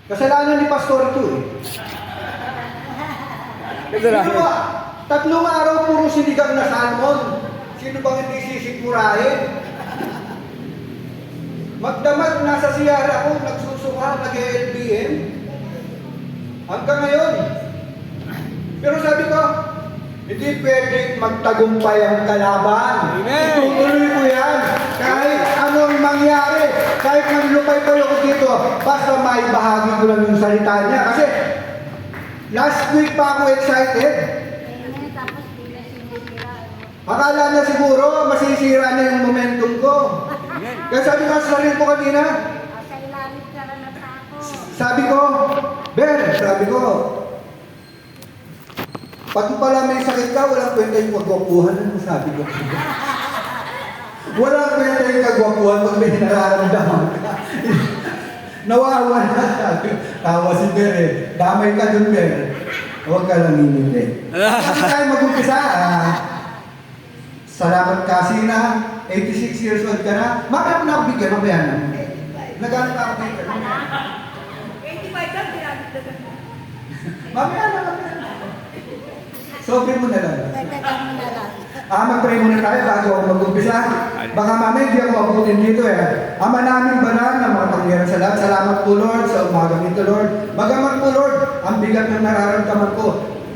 Kasalanan ni Pastor ito eh. Sino ba? Tatlong araw puro sinigang na salmon. Sino bang hindi sisigurahin? Magdamag nasa CR ako, nagsusuka, nag-LBM. Hanggang ngayon. Pero sabi ko, hindi pwedeng magtagumpay ang kalaban. Amen. Itutuloy ko yan. Kahit anong mangyari, kahit manlupay pa ako dito, basta may bahagi ko lang yung salita niya. Kasi last week pa ako excited. Tapos di na sinisira. Akala na siguro masisira na yung momentum ko. Kaya sabi ko sa sarili ko kanina, Sa ilalim ka na natako. sabi ko, sabi ko, pag pala may sakit ka, walang kwenta yung kagwapuhan. Ano sabi ko? Walang kwenta yung kagwapuhan pag may nararamdaman ka. Nawawala. Sabi ko, tawa si Ber eh. Damay ka dun, Ber. Huwag ka lang ninili. Kasi tayo mag-umpisa. Salamat kasi na 86 years old ka na. Bakit na bigyan? Mamaya na. Nagano ka ako dito. 85 lang, pinagdagan mo. Mamaya na. Sobre mo na lang. Dagdagan mo na lang. Mag-pray muna tayo bago ako mag-umpisa. Baka mamaya hindi ako abutin dito eh. Ama namin banal na makapangyarihan sa lahat. Salamat po Lord sa umaga nito Lord. Bagamat po Lord, ang bigat ng nararamdaman ko.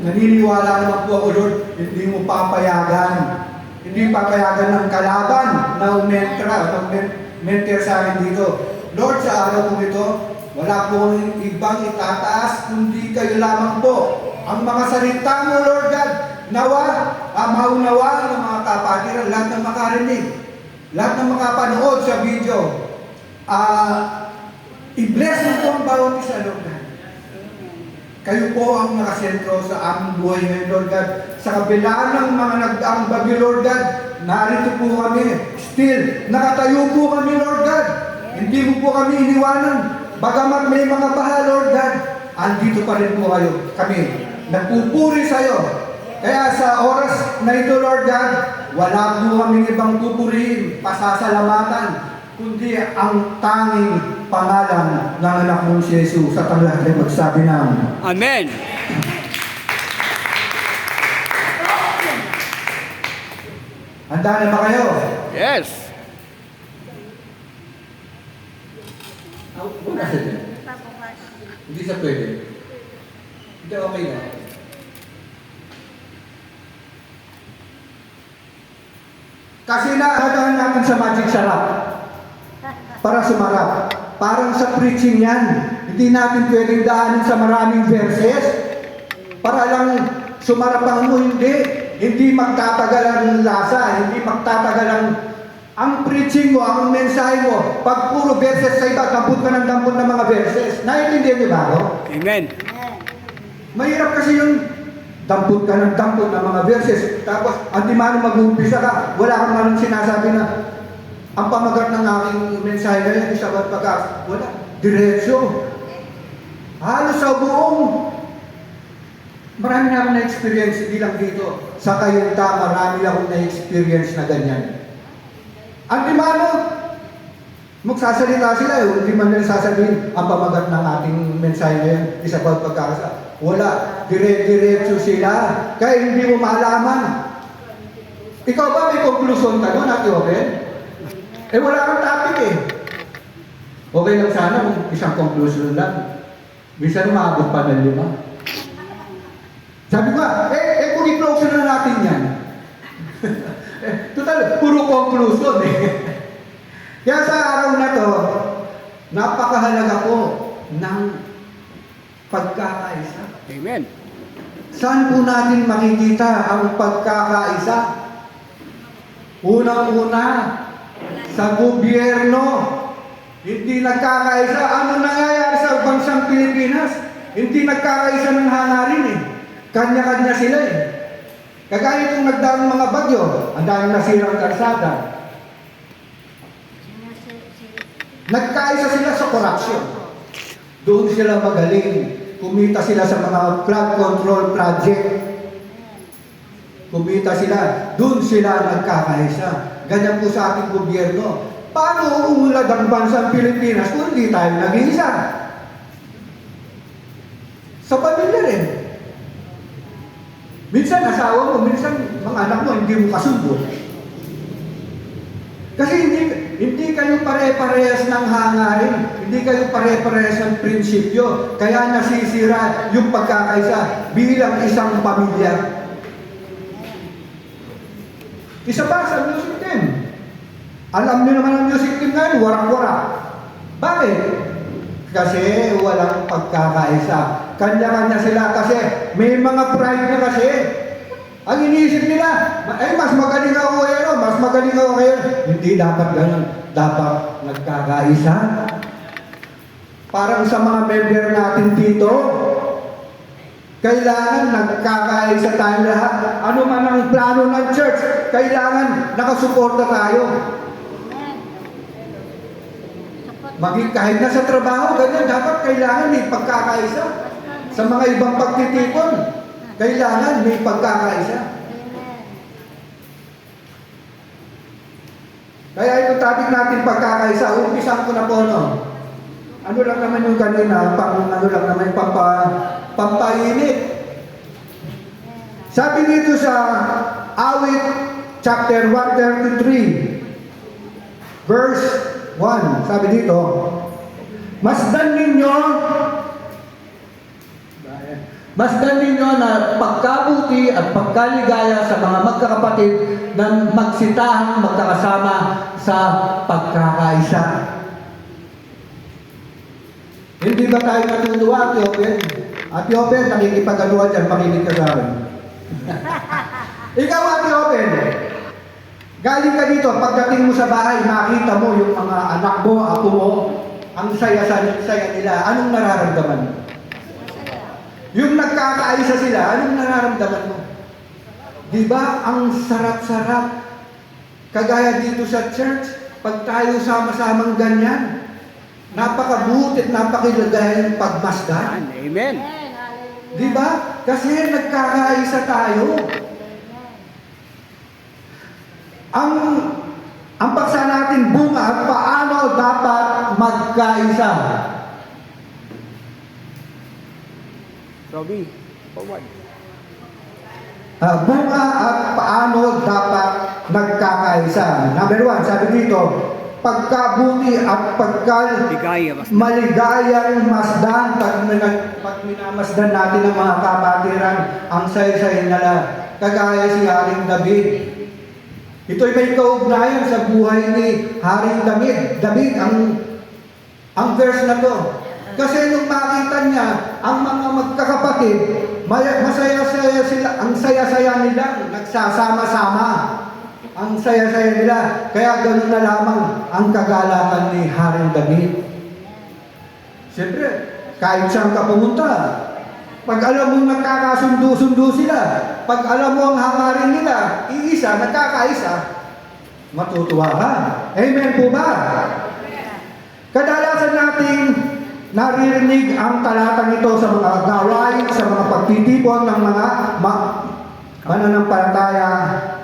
Naniniwala naman po ako Lord, hindi mo papayagan. Hindi papayagan ng kalaban na umenter sa akin dito. Lord, sa araw po ito, wala po ibang itataas, kundi kayo lamang po. Ang mga salita mo, Lord God, nawa, maunawa ng mga kapatiran, lahat ng makarinig, lahat ng makapanood sa video. I-bless mo po ang bawat isa, Lord God. Kayo po ang nakasentro sa aming buhay ngayon, Lord God. Sa kabila ng mga nagdaang bagyo, Lord God, narito po kami. Still, nakatayo po kami, Lord God. Hindi mo po kami iniwanan. Bagamat may mga baha, Lord God, andito pa rin po kayo. Kami, nagpupuri sa iyo. Kaya sa oras na ito, Lord God, wala po kaming ibang pupurihin, pasasalamatan, kundi ang tanging pangalan ng anak mong si Jesus sa tanglahan ay magsabi namin. Amen. Handa na ba kayo? Yes. Wala sa dyan. Hindi sa pwede. Hindi okay na. Kasi nakadaan natin sa magic sarap para sumarap. Parang sa preaching yan. Hindi natin pwedeng daanin sa maraming verses para lang sumarap ang mo. Hindi magtatagal ang lasa. Hindi magtatagal ang preaching mo, ang mensahe mo. Pag puro verses sa iba, dampot ka ng dampot ng mga verses. Naiintindihan niyo ba ako? Amen. Mahirap kasi yung dampot ka ng dampot ng mga verses. Tapos, ang di man mag-uumpisa ka, wala kang man sinasabi na ang pamagat ng aking mensahe ngayon, isa ba't pagkas? Wala. Diretso. Halos sa buong. Marami na akong na-experience, hindi lang dito. Sa Kayunta, marami akong na-experience na ganyan. Ang di man, magsasalita sila, hindi man nila sasabihin ang pamagat ng ating mensahe ngayon, isa ba't pagkas? Wala. Diretso sila. Kaya hindi mo malaman. Ikaw ba may conclusion ka doon, Ate Open? Wala kang topic eh. Okay lang sana kung isang conclusion lang. Minsan umabot pa ng 5. Sabi ko, kung i-close na natin yan. Total, puro conclusion eh. Kaya sa araw na to, napakahalaga po ng pagkakaisa. Amen. Saan po natin makikita ang pagkakaisa? Unang-una, sa gobyerno, hindi nagkakaisa. Ano nangyayari sa bansang Pilipinas? Hindi nagkakaisa ng hangarin eh. Kanya-kanya sila eh. Kagaya itong nagdaang mga bagyo, ang daming nasirang kalsada. Nagkaisa sila sa korupsyon. Doon sila magaling. Kumita sila sa mga flood control project. Kumita sila. Doon sila nagkakaisa. Ganyan po sa ating gobyerno. Paano uunlad ang bansang Pilipinas kung hindi tayo nag-iisa? Minsan asawa mo, minsan mga anak mo, hindi mo kasundo. Kasi hindi kayo pare-parehas ng hangarin, hindi kayo pare-parehas ng prinsipyo, kaya nasisira yung pagkakaisa bilang isang pamilya. Isa pa sa music team. Alam niyo naman ang music team ngayon, warak-warak. Bakit? Kasi walang pagkakaisa. Kanya-kanya sila kasi may mga pride na kasi. Ang iniisip nila, ay mas magaling ako kayo, mas magaling ako kayo. Hindi dapat ganun. Dapat nagkakaisa. Parang sa mga member natin dito, kailangan nagkakaisa tayo lahat. Ano man ang plano ng church, kailangan nakasuporta tayo. Maging kahit na sa trabaho, ganyan, dapat kailangan may pagkakaisa. Sa mga ibang pagtitipon, kailangan may pagkakaisa. Kaya itong topic natin pagkakaisa, umpisan ko na po, no? Ano lang naman yung kanina, ano lang naman, pampainit. Sabi dito sa Awit, chapter 133, verse 1, sabi dito, masdan ninyo na pagkabuti at pagkaligaya sa mga magkakapatid na magsitahang magkakasama sa pagkakaisa. Hindi ba tayo natutuwa, Ate Open? Ate Open, nakikipag-anuwa dyan, makinig ka sa akin. Ikaw, Ate Open, galing ka dito, pagdating mo sa bahay, makita mo yung mga anak mo, apo mo, ang saya-saya nila. Anong nararamdaman mo? Yung nagkakaisa sila, anong nararamdaman mo? Diba, ang sarap-sarap. Kagaya dito sa church, pag tayo sama-samang ganyan, napakabuti at napakilagay yung pagmasdan. Amen. Diba? Kasi nagkakaisa tayo. Ang paksa natin bunga at paano dapat magkaisa. Robbie, forward. Bunga at paano dapat nagkakaisa. Number 1, sabi dito, pagkabuti at Ligaya, masdan. maligayang masdan. Pag minamasdan natin ang mga kapatiran, ang saya-saya nila, kagaya si Haring David. Ito'y may kaugnayan sa buhay ni Haring David, ang verse na to. Kasi nung makita niya ang mga magkakapatid, masaya-saya sila, ang saya-saya nila, nagsasama-sama. Ang saya-saya nila, kaya ganoon na lamang ang kagalakan ni Haring David. Siyempre, kahit saan ka pumunta, pag alam mo nagkakasundo-sundo sila, pag alam mo ang hangarin nila, iisa, nagkakaisa, matutuwa ka. Amen po ba? Kadalasan nating naririnig ang talatang ito sa mga gawain, sa mga pagtitipon ng mga mananampalataya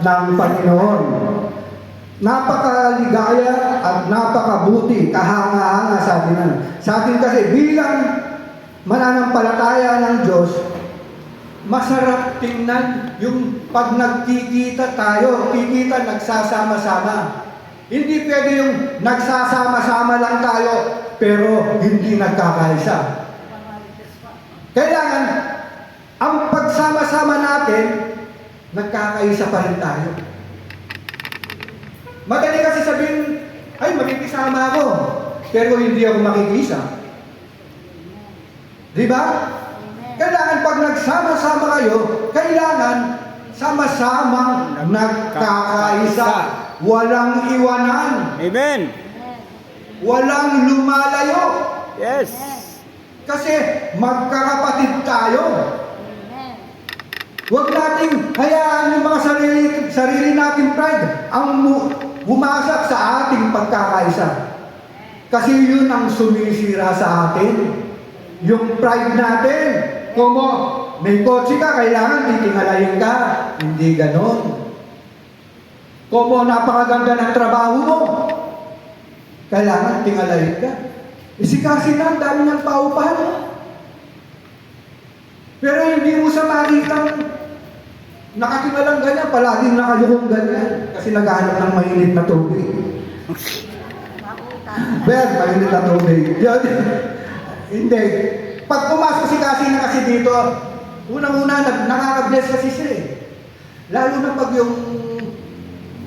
ng Panginoon. Napakaligaya at napakabuti, kahanga-hanga sa atin kasi bilang mananampalataya ng Diyos, masarap tingnan yung pag nagkikita tayo, kikita nagsasama-sama. Hindi pwede yung nagsasama-sama lang tayo, pero hindi nagkakaisa. Kailangan, ang pagsama-sama natin, nagkakaisa pa rin tayo. Madali kasi sabihin, ay makikisama ako, pero hindi ako makikisa. Di ba? Kailangan pag nagsama-sama kayo, kailangan sama-samang nagkakaisa. Walang iwanan. Amen. Walang lumalayo. Yes. Kasi magkakapatid tayo. Huwag nating hayaan yung mga sarili nating pride ang bumasak sa ating pagkakaisa. Kasi yun ang sumisira sa atin. Yung pride natin. Kung may kotse ka, kailangan titingalayin ka. Hindi ganon. Kung napakaganda ng trabaho mo, kailangan tingalayin ka. Isikasin na, ang dami ng paupahan. Pero hindi mo sa makitang Nakatinga lang ganyan, palaging nakayukong ganyan. Kasi naghahanap ng mainit na tubig. Mautang. Well, mainit na tubig. Yun. Hindi. Pag pumasok si Cassie na kasi dito, unang-una, nakaka-bless kasi siya eh. Lalo na pag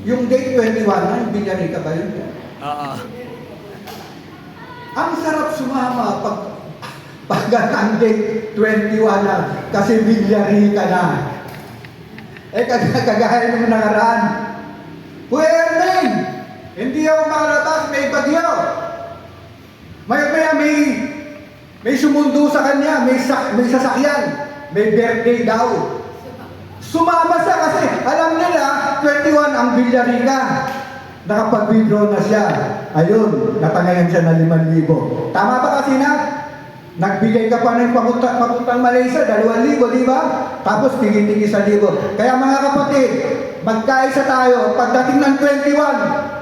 yung date 21 na, yung Villarrica ba yun? Oo. Ang sarap sumama pag ang date 21 na, kasi Villarrica na. Eh, kagaya nung nakaraan. Kuya Erling, hindi ako makalabas, may bagyo. Maya may sumundo sa kanya, may sasakyan, may birthday daw. Sumama siya kasi alam nila, 21 ang Villarrica. Nakapag-withdraw na siya. Ayun, natangayan siya na 5,000. Tama ba kasi na? Nagbigay ka pa ng papuntang Malaysia, 2,000, di ba? Tapos tigil-tigil 1,000. Kaya mga kapatid, magkaisa tayo. Pagdating ng 21,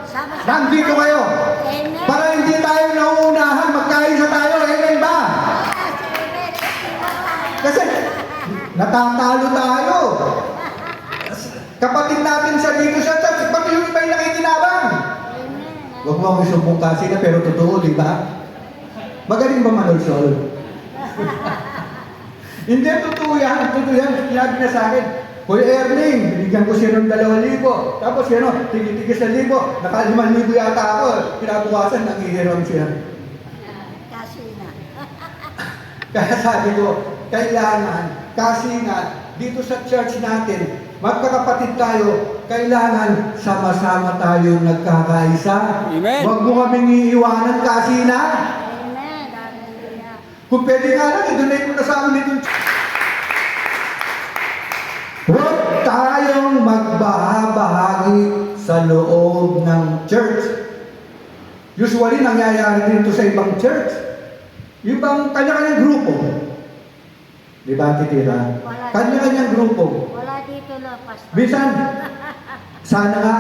Sama-sama. nandito kayo. Amen. Para hindi tayo nauunahan, magkaisa tayo. Amen ba? Kasi natatalo tayo. Kapatid natin sa dito sa church, pati yung may nakikinabang. Amen. Huwag mo akong isumbong kasi na pero totoo, di ba? Magaling ba manulsol? Hindi, totoo yan. Totoo yan. Sinabi na sa akin, Kuya Erling, binigyan ko siya ng 2,000. Tapos yan o, tigil-tigil 1,000. Naka 5,000 yata ako. Kinabukasan, nangihiram siya. Kasi na. Kaya sabi ko, kailangan, kasi nga, dito sa church natin, magkakapatid tayo, kailangan sama-sama tayo nagkakaisa. Amen. Huwag mo kaming iiwanan kasi na. Amen. Hallelujah. Kung pwede nga lang, i-donate mo na sa amin itong huwag tayong magbahabahagi sa loob ng church. Usually, nangyayari dito sa ibang church. Yung bang kanya-kanyang grupo. Di ba, titira? Wala. Kanya-kanyang grupo. Wala dito lang, Pastor. Bisan, sana nga.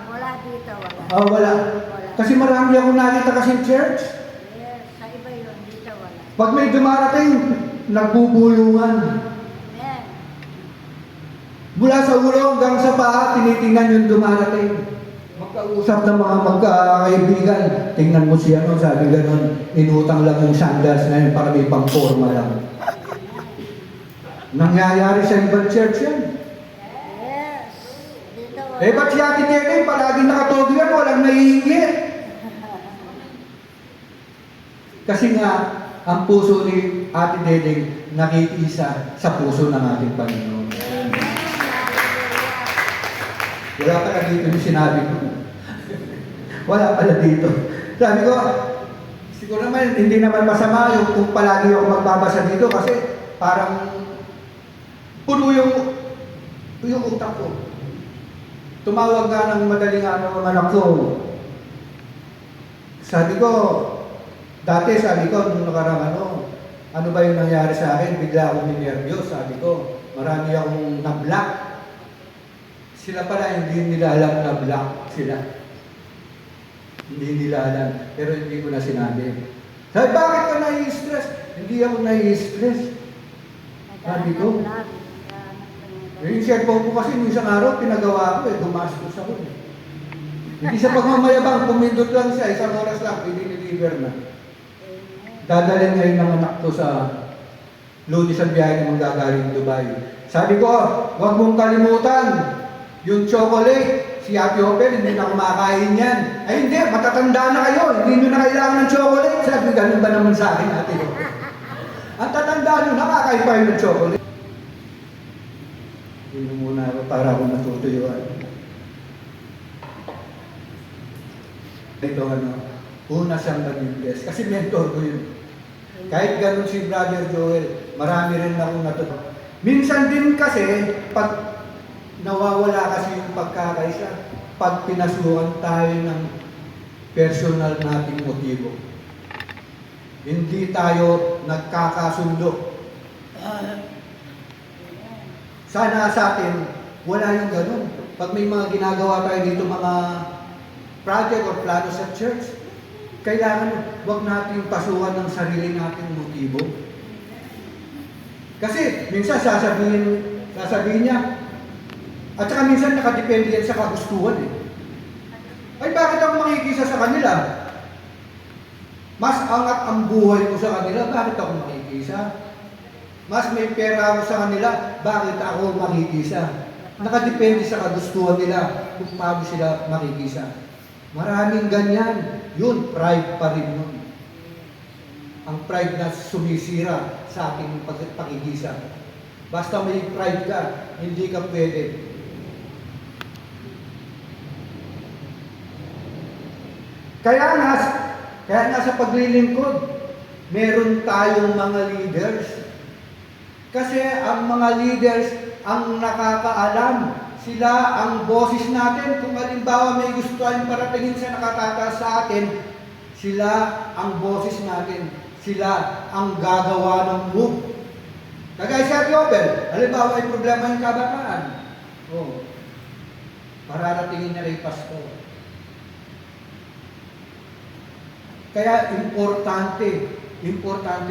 Wala dito, wala. Oh, wala. Kasi marami akong nakita kasing church. Yes, sa iba yun, dito wala. Pag may dumarating, nagbubulungan. Amen. Mula sa ulo hanggang sa paa, tinitingnan yung dumarating. Magkausap ng mga magkakaibigan. Tingnan mo siya, no? Sabi ganon, inutang lang yung sandals na yun para may pang-forma lang. Nangyayari sa ibang church yan. Yes. Dito wala. Eh, ba't si Ate Nene, palaging nakatodo yan, walang naiingi? Kasi nga, ang puso ni Ate Dedeng nakikisa sa puso ng ating Panginoon. Amen. Hallelujah. Wala pala dito yung sinabi ko. Wala pala dito. Sabi ko, siguro naman, hindi naman masama yung kung palagi ako magbabasa dito kasi parang puno yung utak ko. Tumawag nga ng madaling araw ang anak ko. Sabi ko, dati sabi ko, nung nakarang ano ba yung nangyari sa akin? Bigla akong ninervyos, sabi ko. Marami akong na-block. Sila pala hindi nila alam na block sila. Hindi nila alam. Pero hindi ko na sinabi. Sabi, bakit ka nai-stress? Hindi ako nai-stress. Sabi ko. Yung cellphone ko kasi nung isang araw, pinagawa ko gumastos ako eh. Hindi sa pagmamayabang, pumindot lang siya, isang oras lang, i-deliver na. Dadalhin ngayon ng anak ko sa Lunes ang biyahe ng manggagaling Dubai. Sabi ko, huwag mong kalimutan, yung chocolate, si Ate Opel, hindi na kumakain yan. Ay hindi, matatanda na kayo, hindi nyo na kailangan ng chocolate. Sabi, ganun ba naman sa akin, Ate Opel? Ang tatanda nyo, nakakain pa yun ng chocolate. Hindi muna ako para ako natutuyuan. Ito una siyang nag-bless. Kasi mentor ko yun. Kahit ganun si Brother Joel, marami rin akong natutunan. Minsan din kasi, pag nawawala kasi yung pagkakaisa, pag pinasuhan tayo ng personal nating motibo. Hindi tayo nagkakasundo. Sana sa atin, wala yung ganun. Pag may mga ginagawa tayo dito, mga project or plano sa church, kailangan wag natin pasukan ng sarili nating motibo. Kasi minsan sasabihin niya, At saka minsan nakadepende yan sa kagustuhan eh. Ay bakit ako makikisa sa kanila? Mas angat ang buhay ko sa kanila, bakit ako makikisa? Mas may pera ako sa kanila, bakit ako makikisa? Nakadepende sa kagustuhan nila kung paano sila makikisa. Maraming ganyan. Yun, pride pa rin yun. Ang pride na sumisira sa ating pakikisa. Basta may pride ka, hindi ka pwede. Kaya nga sa paglilingkod, meron tayong mga leaders. Kasi ang mga leaders ang nakakaalam. Sila ang boses natin. Kung halimbawa may gusto tayong paratingin sa nakatatas sa atin, sila ang boses natin. Sila ang gagawa ng move. Kagaya sa Yobel, halimbawa may problema yung kabataan. Oh, pararatingin niya kay pastor. Kaya importante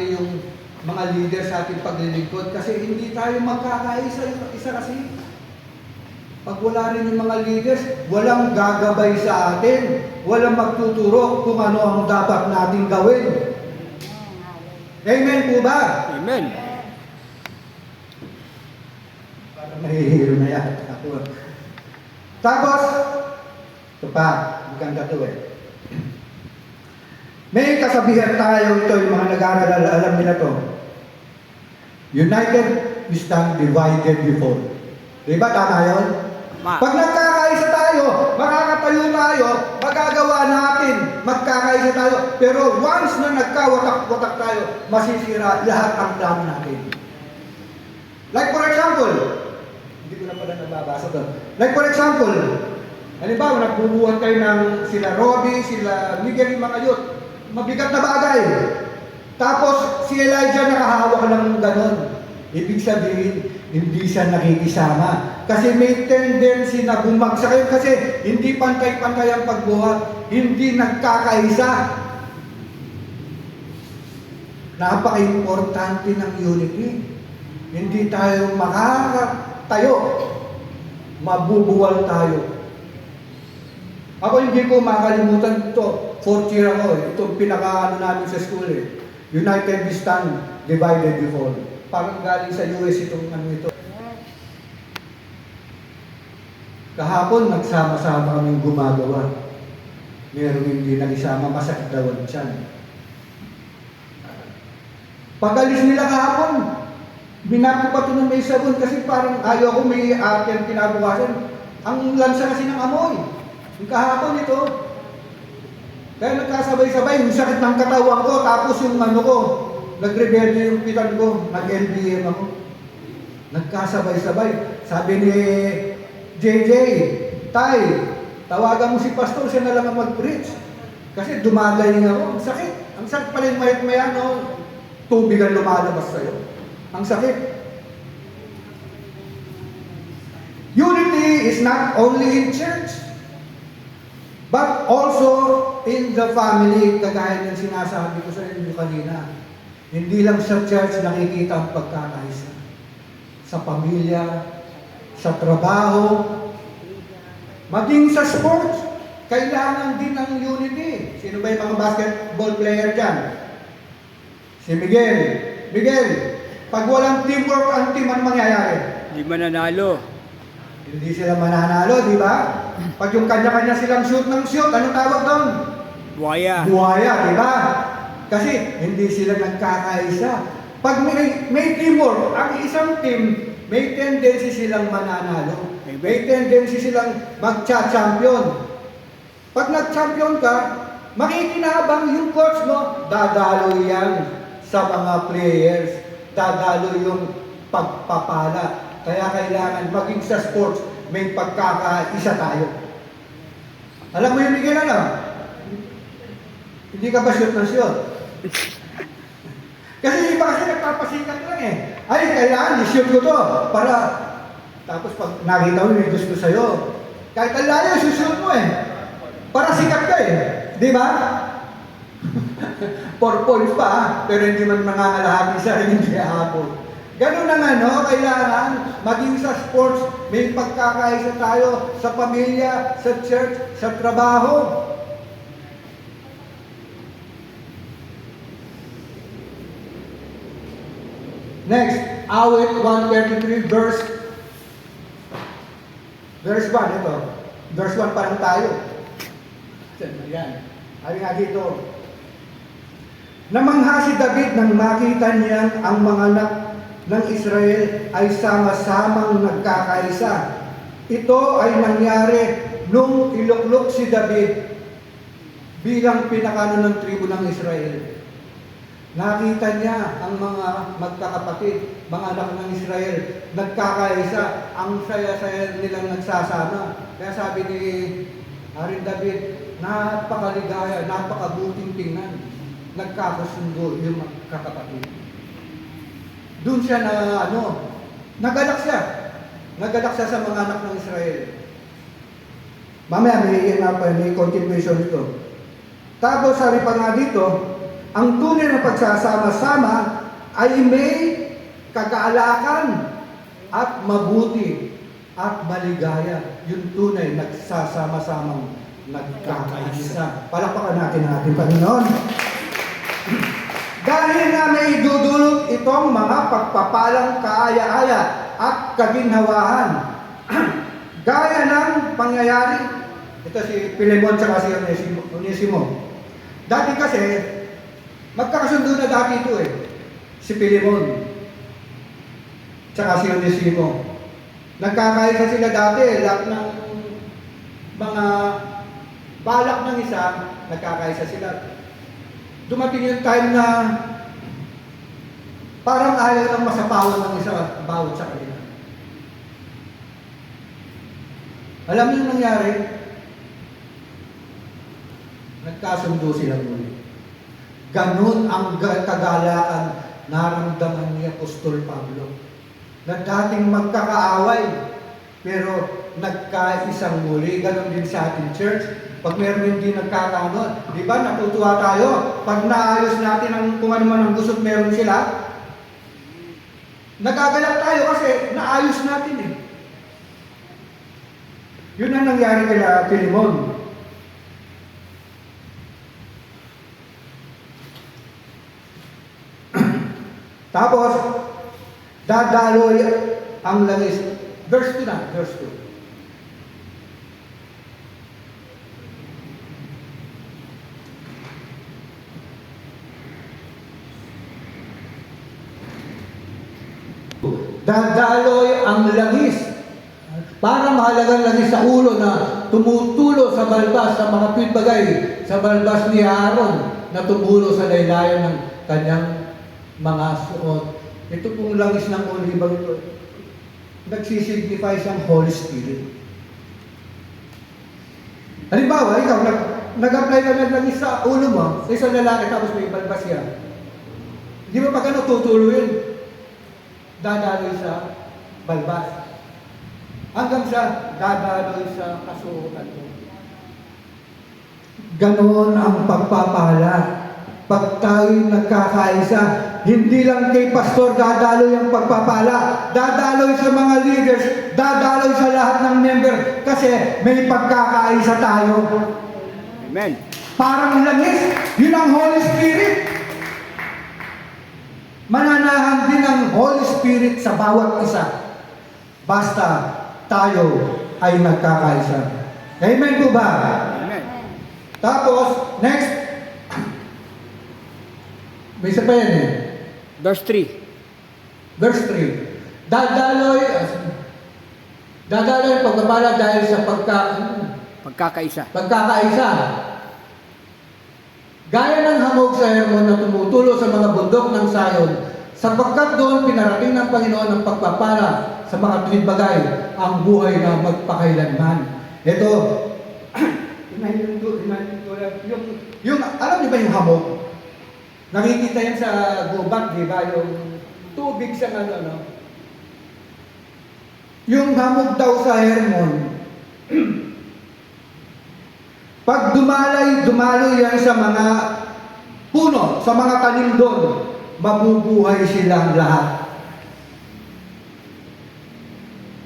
yung mga leader sa ating paglilingkod kasi hindi tayo magkakaisa isa kasi. Pag wala rin yung mga leaders, walang gagabay sa atin, walang magtuturo kung ano ang dapat nating gawin. Amen po ba? Amen. Parang nahihiro na yan ako. Tapos, ito pa, maganda to eh. May kasabihan tayo ito, yung mga nag-aaral, alam nila to. United, we stand divided before. Diba tama yun? Pag nagkakaisa tayo, makakatayo tayo, magagawa natin, magkakaisa tayo. Pero once na nagkawatak-watak tayo, masisira lahat ang plano natin. Like for example, hindi ko na pala nababasa to. Like for example, halimbawa, nagbubuhan kayo ng sila Robbie, sila Miguel, yung mga youth, mabigat na bagay. Tapos si Elijah nakahawak ng ganon. Ibig sabihin, hindi siya nakikisama. Kasi may tendency na bumagsak kayo kasi hindi pantay-pantay ang pagbuhat. Hindi nagkakaisa. Napaka-importante ng unity. Hindi tayo makakatayo. Mabubuwal tayo. Ako hindi ko makalimutan ito. 4th year ako eh. Ito pinaka-ano namin sa school eh. United we stand, divided we fall. Parang galing sa US itong ano ito. Kahapon, nagsama-sama kaming gumagawa. Meron hindi nagisama, masakit daw ang tiyan. Pag-alis nila kahapon, binago pa ito ng may sabon kasi parang ayaw ko may ate ang kinabukasan. Ang lansa kasi ng amoy. Yung kahapon ito, kaya nagkasabay-sabay, yung sakit ng katawan ko, tapos yung ano ko, nag-rebelde yung pitan ko, nag-LBM ako. Nagkasabay-sabay. Sabi ni JJ, Tay, tawagan mo si pastor, siya na lang ang mag-preach. Kasi dumagaling ako. Ang sakit. Ang sakit pala yung mayat-maya, no? Tubig ang lumalabas sa'yo. Ang sakit. Unity is not only in church, but also in the family, kagaya ng sinasabi ko sa inyo kanina. Hindi lang sa church nakikita ang pagkakaisa. Sa pamilya, sa trabaho, maging sa sports, kailangan din ng unity. Sino ba yung mga basketball player dyan? Si Miguel. Miguel, pag walang teamwork ang team, ano mangyayari? Hindi mananalo. Hindi sila mananalo, di ba? Pag yung kanya-kanya silang shoot ng shoot, anong tawag doon? Buhaya. Buhaya, di ba? Kasi hindi sila nagkakaisa. Pag may teamwork, ang isang team, may tendency silang mananalo. May tendency silang magcha-champion. Pag nag-champion ka, makikinabang yung coach mo, dadalo yan sa mga players. Dadalo yung pagpapala. Kaya kailangan maging sa sports, may pagkakaisa tayo. Alam mo yung Miguel, ano? Hindi ka ba shoot na shoot? Kasi iba kasi nagpapasikat lang eh. Ay, kailangan i-shoot ko to para tapos pag nakita mo may gusto sa'yo, kahit ang layo, shoot mo eh. Para sikat ka eh. Di ba? 4 points pa pero hindi man nangangalahati sa rin, hindi hapon. Ganun ang kailangan maging sa sports, may pagkakaisa tayo sa pamilya, sa church, sa trabaho. Next, awit 133 verse 1 ito. Verse 1 pa lang tayo. Ayan. Ay nga dito. Namangha si David nang makita niya ang mga anak ng Israel ay sama-samang nagkakaisa. Ito ay nangyari nung iluklok si David bilang pinakano ng tribo ng Israel. Nakita niya ang mga magkakapatid, mga anak ng Israel, nagkakaisa, ang saya-saya nilang nagsasama. Kaya sabi ni Haring David, napakaligaya, napakabuting tingnan. Nagkakasundo yung magkakapatid. Doon siya nagalak siya. Nagalak siya sa mga anak ng Israel. Mamaya may continuation ito. Tapos sabi pa nga dito, ang tunay na pagsasama-sama ay may kagaalakan at mabuti at maligaya. Yung tunay nagsasama-samang nagkakaisa. Palakpakan natin ang ating Panginoon. Dahil nga may dudulot itong mga pagpapalang kaaya-aya at kaginhawahan. Gaya ng pangyayari, ito si Pilemon at si Onesimo. Dati kasi, magkakasundo na dati ito si Pilemon at si Onesimo. Nagkakaisa sila dati, lahat ng mga balak ng isa, nagkakaisa sila. Dumating yung time na parang ayaw ng masapawan ng isa bawat sa kanila. Alam niyo yung nangyari? Nagkasundo sila muli. Ganun ang kagalakan naramdaman ni Apostol Pablo. Na dating magkakaaway, pero nagkaisang muli. Ganun din sa ating church. Pag meron hindi nagkakaano, di ba natutuwa tayo? Pag naayos natin ang kung ano man ang gusto meron sila, nagagalak tayo kasi naayos natin Yun ang nangyari kay Pilemon. Tapos, dadaloy ang langis. Verse 2 na, verse 2. Dadaloy ang langis. Para mahalagang langis sa ulo na tumutulo sa balbas, sa mga pitbagay, sa balbas ni Aaron na tumulo sa laylayan ng kanyang mga suot. Ito pong langis ng ulibang ito, nagsisignify siyang Holy Spirit. Halimbawa, ikaw, nag-apply ka ng langis sa ulo mo, sa isang lalaki tapos may balbas yan. Di ba pag tutulo yun? Dadaloy sa balbas. Hanggang sa dadaloy sa kasuotan mo. Ganoon ang pagpapala. Pag tayo'y nagkakaisa, hindi lang kay pastor dadaloy ang pagpapala, dadaloy sa mga leaders, dadaloy sa lahat ng member, kasi may pagkakaisa tayo. Amen. Parang langis, yun ang Holy Spirit. Mananahan din ang Holy Spirit sa bawat isa. Basta tayo ay nagkakaisa. Amen po ba? Amen. Tapos, next, may isa pa yan Verse 3. Verse 3. Dadaloy ang pagpapala dahil sa Pagkakaisa. pagkakaisa. Gaya ng hamog sa Hermon na tumutulo sa mga bundok ng Sayon, sapagkat doon pinarating ng Panginoon ang pagpapala sa mga tuwid-bagay, ang buhay na magpakailanman. Ito, yung, alam niyo ba yung hamog? Nakikita yan sa gubat, di ba? Yung tubig sa Yung hamog daw sa Hermon, pag dumaloy yan sa mga puno, sa mga tanim doon, mabubuhay silang lahat.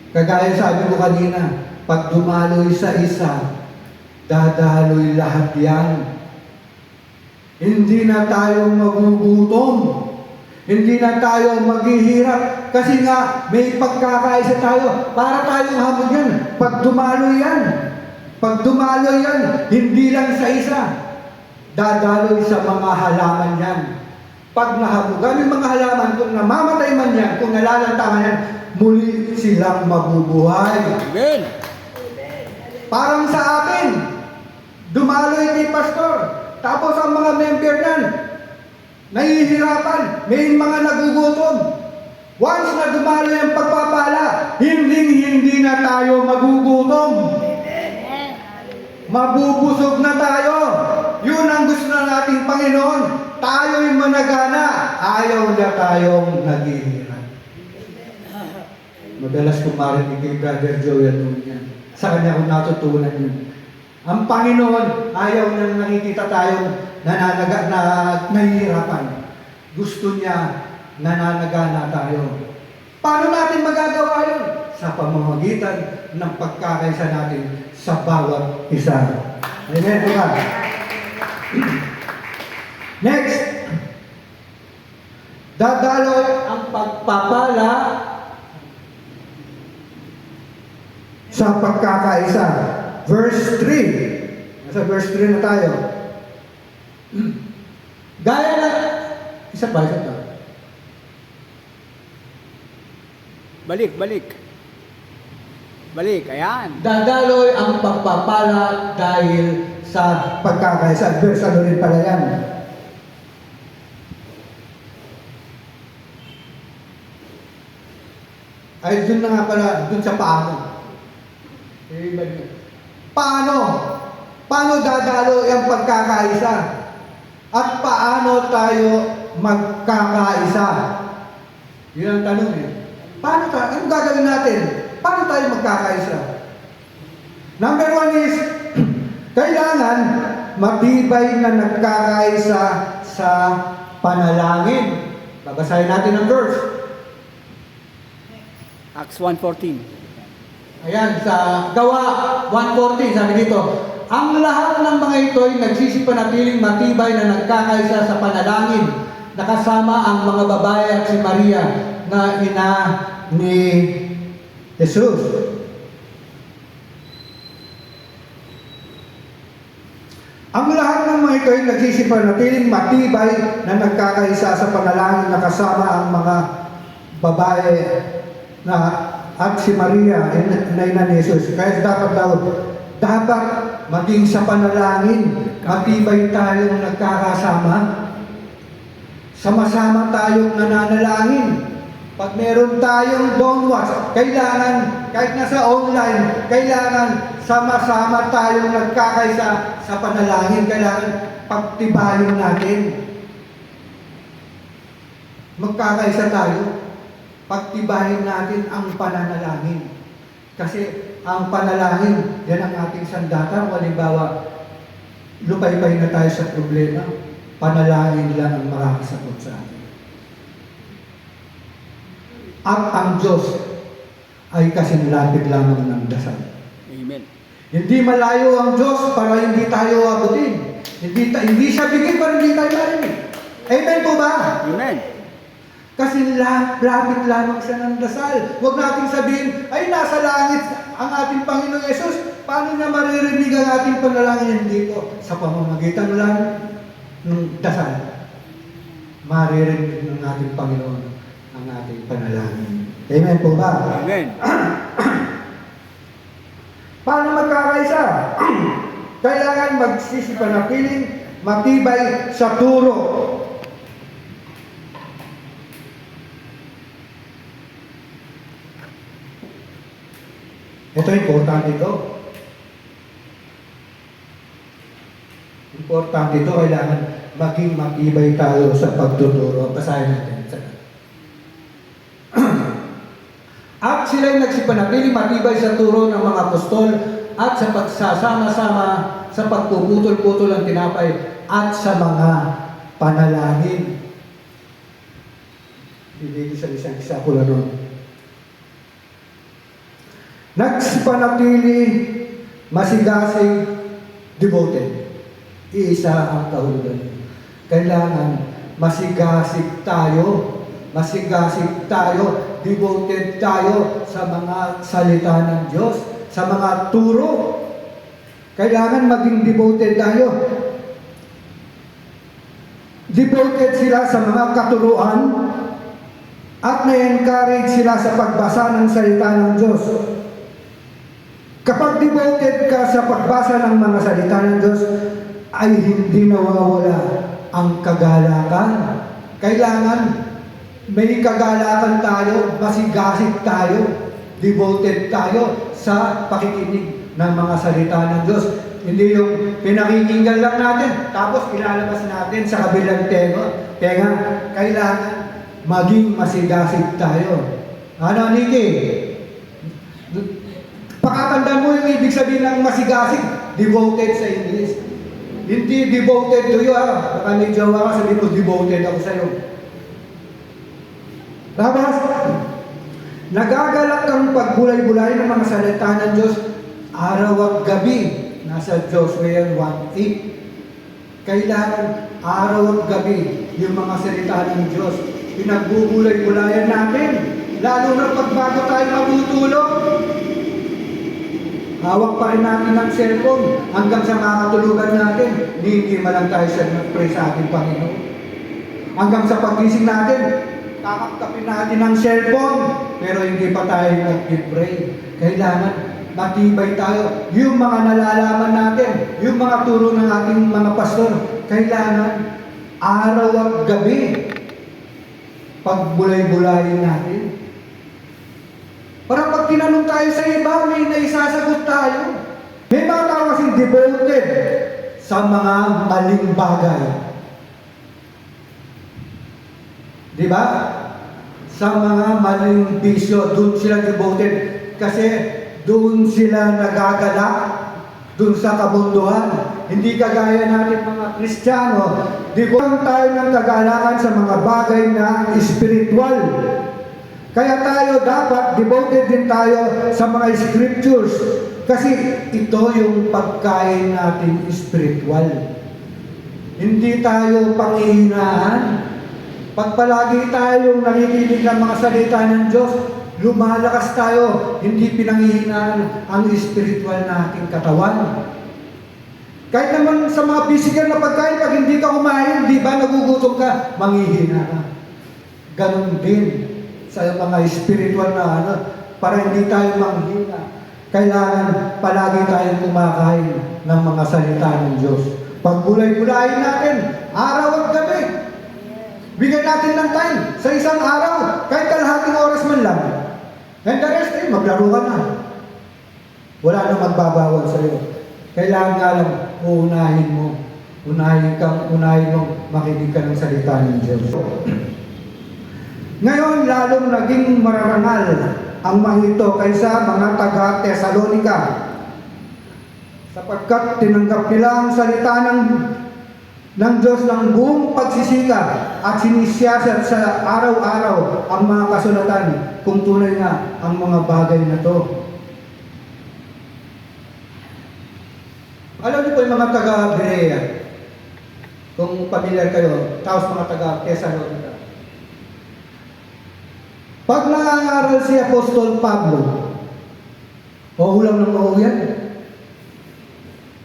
Kagaya sabi ko kanina, pag dumaloy sa isa, dadaloy lahat yan. Hindi na tayo magugutom. Hindi na tayo maghihirap. Kasi nga, may pagkakaisa tayo. Para tayong hamon yan. Pag dumaloy yan. Pag dumaloy yan, hindi lang sa isa. Dadaloy sa mga halaman yan. Pag nahabugan yung mga halaman, kung namamatay man yan, kung nalalantangan yan, muli silang mabubuhay. Amen. Parang sa atin, dumaloy kay pastor. Tapos ang mga member nan, nahihirapan, may mga nagugutom. Once na dumaloy ang pagpapala, hindi na tayo magugutom. Amen. Mabubusog na tayo. Yun ang gusto na nating Panginoon. Tayo'y managana. Ayaw na tayong naghihirap. Madalas ko marinig kay Brother Joel noon yan. Sa kanya ko natutunan yun. Ang Panginoon, ayaw na nakikita tayong nahihirapan. Gusto niya nananagana tayo. Paano natin magagawa yun? Sa pamamagitan ng pagkakaisa natin sa bawat isa. Amen po ba? Next, dadaloy ang pagpapala sa pagkakaisa. Verse 3. Nasa verse 3 na tayo. Gaya na, isa pa. Balik, balik. Balik, ayan. Dadaloy ang pagpapala dahil sa pagkakaisa. Verse ano rin pala yan. Ay, dun na nga pala, dun sa paano. Paano? Paano dadaloy ang pagkakaisa? At paano tayo magkakaisa? Yun ang tanong eh. Paano tayo? Anong gagawin natin? Paano tayo magkakaisa? Number 1 is, kailangan matibay na nagkakaisa sa panalangin. Babasahin natin ang verse. Acts 1:14. Ayan, sa Gawa 1:14, sabi dito, ang lahat ng mga ito ay nagsisipanatiling matibay na nagkakaisa sa panalangin, nakasama ang mga babae at si Maria na ina ni Jesus. Ang lahat ng mga ito ay nagsisipanatiling matibay na nagkakaisa sa panalangin, nakasama ang mga babae na at si Maria na ina ni Jesus. Kaya dapat maging sa panalangin, matibay tayong nagkakasama, sama-sama tayong nananalangin. Pag meron tayong downwatch, kailangan, kahit nasa online, kailangan sama-sama tayong nagkakaisa sa panalangin. Kailangan pagtibayin natin. Magkakaisa tayo. Pagtibayin natin ang pananalangin. Kasi ang panalangin, yan ang ating sandata. Halimbawa, lupay-pay na tayo sa problema, panalangin lang ang makakasagot sa atin. At ang Diyos ay kasinlapit lamang ng dasal. Amen. Hindi malayo ang Diyos para hindi tayo abutin. Hindi siya bigay para hindi tayo marinig. Amen po ba? Amen. Kasi lapit lamang siya ng dasal. Huwag natin sabihin, ay nasa langit ang ating Panginoong Yesus. Paano niya maririnig ang ating panalangin? Hindi po. Sa pamamagitan lang ng dasal, maririnig ng ating Panginoon ang ating panalangin. Amen po ba? Amen. Paano magkakaisa? Kailangan magsisipanatiling matibay sa turo. Ito importante ito. Importante ito. Kailangan maging matibay tayo sa pagtuturo. Basahin natin. At sila'y nagsipanatili matibay sa turo ng mga apostol at sa pagsasama-sama sa pagpuputol-putol ng tinapay at sa mga panalangin. Hindi isa-isa ko lang nun. Nagsipanatili, masigasig, devoted. Iisa ang kahulugan. Kailangan masigasig tayo, devoted tayo sa mga salita ng Diyos, sa mga turo. Kailangan maging devoted tayo. Devoted sila sa mga katuruan at na-encourage sila sa pagbasa ng salita ng Diyos. Kapag devoted ka sa pagbasa ng mga salita ng Diyos, ay hindi nawawala ang kagalakan. Kailangan may kagalakan tayo, masigasig tayo, devoted tayo sa pakikinig ng mga salita ng Diyos. Hindi yung pinakikinggan lang natin, tapos ilalabas natin sa kabilang tenga. Kailangan maging masigasig tayo. Ano, Nikki? Pakatandaan mo yung ibig sabihin ng masigasig, devoted sa English. Hindi devoted to you, ha? Baka may jowa ka, sabihin mo, devoted ako sa'yo. Tapos, nagagalak kang pagbulay-bulay ng mga salita ng Diyos araw at gabi. Nasa Joshua 1:8. Kailangan araw at gabi yung mga salita ng Diyos. Pinagbubulay-bulayan natin. Lalo na pagbago tayo matutulog. Hawak pa rin natin ang cellphone hanggang sa makatulugan natin. Hindi man lang tayo siya nag-pray sa ating Panginoon. Hanggang sa pagising natin, kakapkapin natin ang cellphone, pero hindi pa tayo nag-pray. Kailangan matibay tayo. Yung mga nalalaman natin, yung mga turo ng ating mga pastor, kailangan araw at gabi pagbulay-bulayin natin. Para pag tinanong tayo sa iba, may naisasagot tayo. May mga tao kasing devoted sa mga maling bagay. Di ba? Sa mga maling bisyo, doon sila devoted. Kasi doon sila nagagalak, doon sa kabunduhan. Hindi kagaya natin mga Kristiyano, devoted tayo ng kagalakan sa mga bagay na spiritual. Kaya tayo dapat devoted din tayo sa mga scriptures. Kasi ito yung pagkain natin spiritual. Hindi tayo panghihinaan. Pag palagi tayong nakikinig ng mga salita ng Diyos, lumalakas tayo, hindi pinanghihinaan ang spiritual nating katawan. Kahit naman sa mga physical na pagkain, pag hindi ka kumain, di ba nagugutom ka, manghihina ka. Ganon din sa mga spiritual na para hindi tayo manghina. Kailangan palagi tayong kumakain ng mga salita ng Diyos. Pagbulay-bulayin natin, araw at gabi. Bigyan natin ng time sa isang araw, kahit kalahating oras man lang. And the rest, maglaro ka na. Wala nang magbabawal sa iyo. Kailangan nga lang, uunahin mo. Unahin mo, makinig ka ng salita ng Diyos. Ngayon, lalong naging mararangal ang mga ito kaysa mga taga-Tesalonika. Sapagkat tinanggap nila ang salita ng Diyos ng buong pagsisikap at sinisiyasat sa araw-araw ang mga kasulatan kung tunay nga ang mga bagay na to. Alam niyo po yung mga taga-Berea, kung pamilyar kayo, tapos mga taga-Tesalonika. Pag nangangaral si Apostol Pablo, ulam ng oo yan.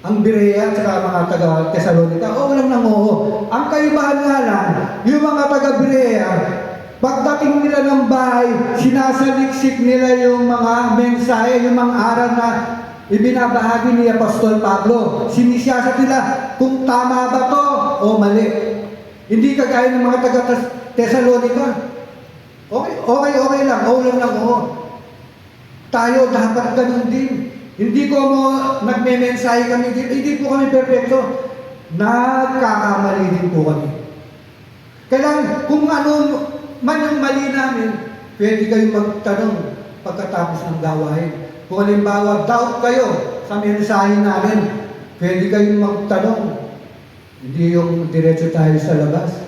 Ang Berea at saka mga taga-Tesalonika, ulam ng oo. Ang kaibahan nga lang, yung mga taga-Berea, pagdating nila ng bahay, sinasaliksik nila yung mga mensahe, yung mga aral na ibinabahagi ni Apostol Pablo. Sinisiyasat nila kung tama ba to o mali. Hindi kagaya ng mga taga-Tesalonika. Okay lang, ulam lang oo. Tayo dapat ganun din. Hindi ko nagme-mensahe kami dito, hindi po kami perfecto. Nagkakamali din po kami. Kailangan, kung ano man yung mali namin, pwede kayong magtanong pagkatapos ng gawain. Kung halimbawa, doubt kayo sa mensahe namin, pwede kayong magtanong. Hindi yung diretso tayo sa labas.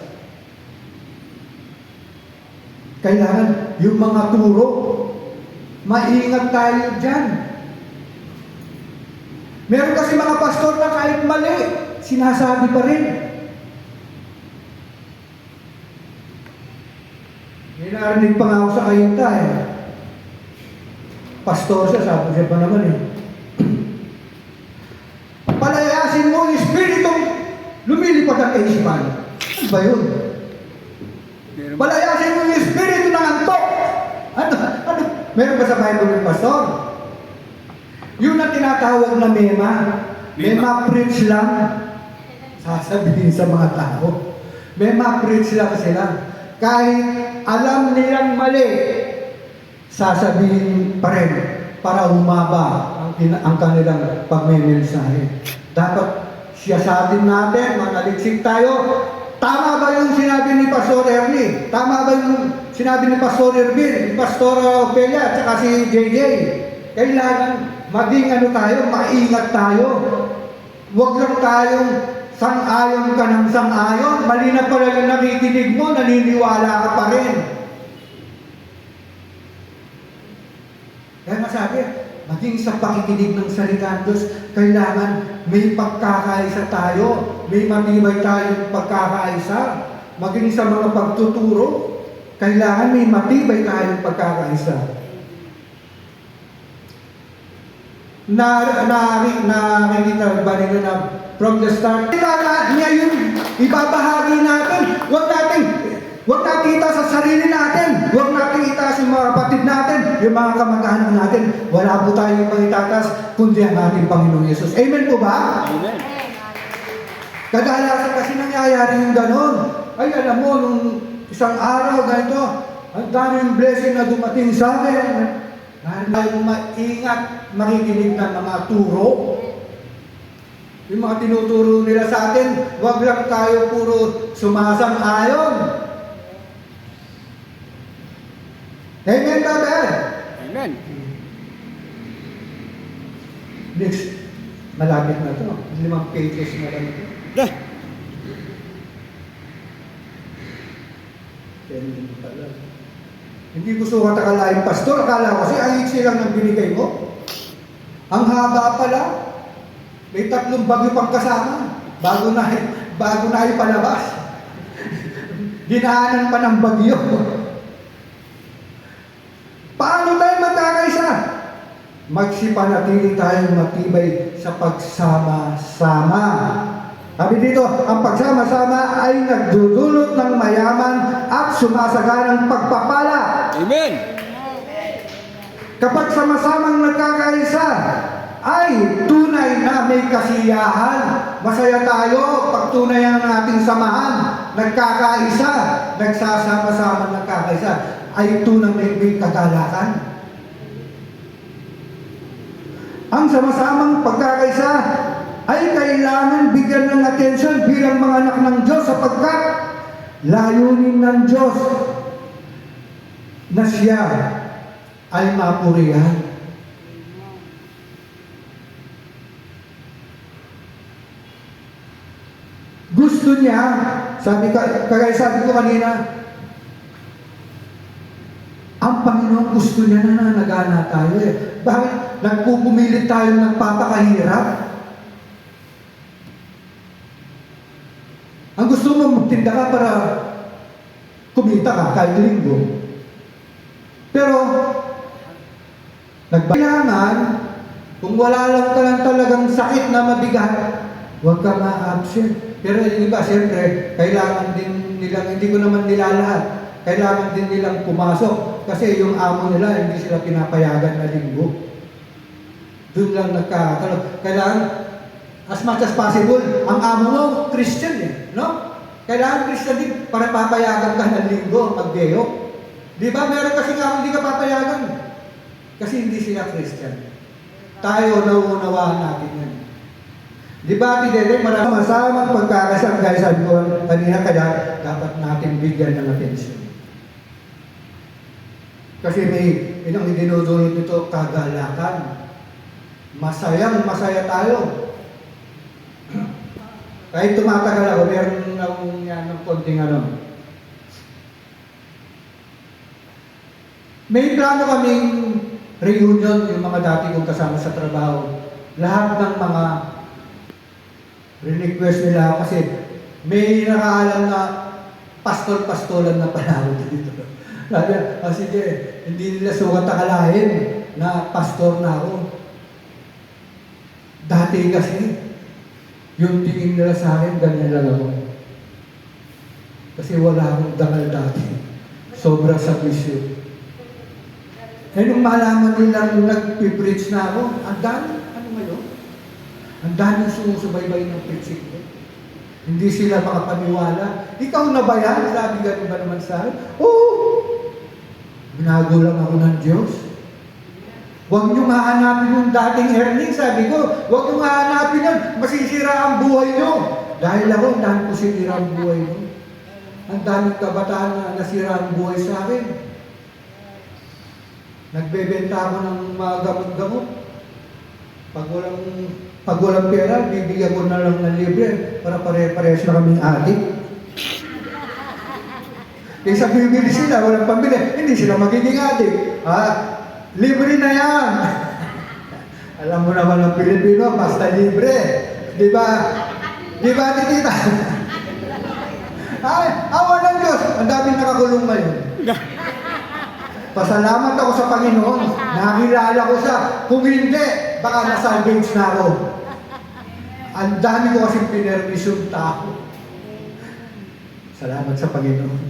Kailangan yung mga turo, Maingat tayo dyan. Meron kasi mga pastor na kahit mali, sinasabi pa rin. May narinig pa nga ako sa kayunta eh. Pastor siya, sabi siya pa naman eh. Palayasin mo yung espiritong lumilipad ang kaisipan. Ano ba yun? Meron ba? Palayasin mo yung espiritu ng antok. Ano? Meron ba sa Bible yung pastor? Yun ang tinatawag na mema. Mema preach lang. Sasabihin sa mga tao. Mema preach lang sila. Kahit alam nilang mali, sasabihin pa rin para humaba ang kanilang pagmemensahe. Dapat siyasatin natin, manaliksik tayo. Tama ba yung sinabi ni Pastor Ernie? Tama ba yung sinabi ni Pastor Ervin, ni Pastor Opelia, at saka si JJ? Kailangan maging tayo, maingat tayo. Huwag lang tayong sang-ayon ka ng sang-ayon. Mali na pala yung nakikinig mo, naniniwala ka pa rin. Kaya masabi, maging sa pakikinig ng salita ng Diyos, kailangan may pagkakaisa tayo, may matibay tayong pagkakaisa. Maging sa mga pagtuturo, kailangan may matibay tayong pagkakaisa. Nakikita ba nila na from the start, kailangan niya yung ibabahagi natin. Huwag nakita sa sarili natin. Huwag natin itaas yung mga kapatid natin, yung mga kamag-anak natin. Wala po tayong pangitatas, kundi ang ating Panginoong Yesus. Amen po ba? Amen. Kadalasan kasi nangyayari yung ganon. Ay, alam mo, nung isang araw, ganito, ang daming blessing na dumating sa akin. Dahil tayong maingat, makikinig ng mga turo. Yung mga tinuturo nila sa atin, huwag lang tayo puro sumasang-ayon. Amen, brother? Amen. Next, malapit na to. 5 pages na lang ito. Dah. 10 minutes pa lang. Hindi gusto ka takalain, pastor. Akala ko kasi ang iksi lang ng binigay mo. Ang haba pala. May 3 bagyo pang kasama. Bago na ipalabas. Dinaanan pa ng bagyo. Paano tayo magkakaisa? Magsipanatili tayong matibay sa pagsama-sama. Sabi dito, ang pagsama-sama ay nagdudulot ng mayaman at sumasaganang pagpapala. Amen. Kapag sama-samang nagkakaisa, ay tunay na may kasiyahan. Masaya tayo pag tunay ang ating samahan. Nagkakaisa, nagsasama-sama nagkakaisa, ay tunay na may kagalakan. Ang sama-samang pagkakaisa ay kailangan bigyan ng atensyon bilang mga anak ng Diyos sapagkat layunin ng Diyos na siya ay mapurihan. Gusto niya, kagaya sabi ko kanina, ang Panginoon gusto niya na nanagana tayo eh. Bakit nagpupumilit tayo nagpapakahirap? Ang gusto mo magtinda ka para kumita ka kahit linggo. Pero, kailangan, kung wala lang talagang sakit na mabigat, huwag ka ma-absent. Pero yung iba, siyempre, kailangan din nilang, hindi ko naman nilalahat, kailangan din nilang pumasok. Kasi yung amo nila, hindi sila pinapayagan na linggo. Doon lang nagkakaroon. Kailangan, as much as possible, ang amo mo, Christian eh. No? Kailangan Christian din para papayagan ka ng linggo, magdeyo. Di ba? Meron kasi nga hindi ka papayagan. Kasi hindi sila Christian. Tayo, nauunawaan natin yan. Di ba, Tidede, masamang pagkakasang guys, sabi ko kanina, kaya dapat natin bigyan ng atensyon. Kasi may inang idinudulot nito, kagalakan. Masaya tayo. Kahit tumatagal ako, meron ng konting ano. May plano kaming reunion, yung mga dati kong kasama sa trabaho. Lahat ng mga request nila kasi may nakaalam na pastor-pastoran na pala ako dito. Sabi, sige, hindi nila sukat akalain na pastor na ako. Dati kasi, yung tingin nila sa akin, ganyan lang ako. Kasi wala akong dangal dati. Sobra sa bisyo. Eh, nung malaman nilang nag-preach na ako, ang dami, ano ngayon? Ang dami sumusubaybay ng preaching ko. Hindi sila makapaniwala. Ikaw na ba yan? Sabi ganun ba naman sa akin? Oo! Binago lang ako ng Diyos. Huwag niyong hahanapin yung dating earnings, sabi ko. Huwag niyong hahanapin yan. Masisira ang buhay niyo. Dahil ako, ang dami ko sinira ang buhay niyo. Ang daming kabataan na nasira ang buhay sa akin. Nagbebenta ako ng mga gamot-gamot. Pag walang pera, bibigyan ko na lang ng libre para pare-parehas na kaming adik. Kaysa bibili sila, walang pambili, hindi sila magiging adik. Libre na yan! Alam mo naman ng Pilipino, basta libre. Di ba? Di ba, tita? Ay, awa ng Diyos! Ang daming nakakulong ngayon. Pasalamat ako sa Panginoon. Nakilala ko siya. Kung hindi, baka nasalvage na ako. Ang dami ko kasing pinermisyong tao. Salamat sa Panginoon.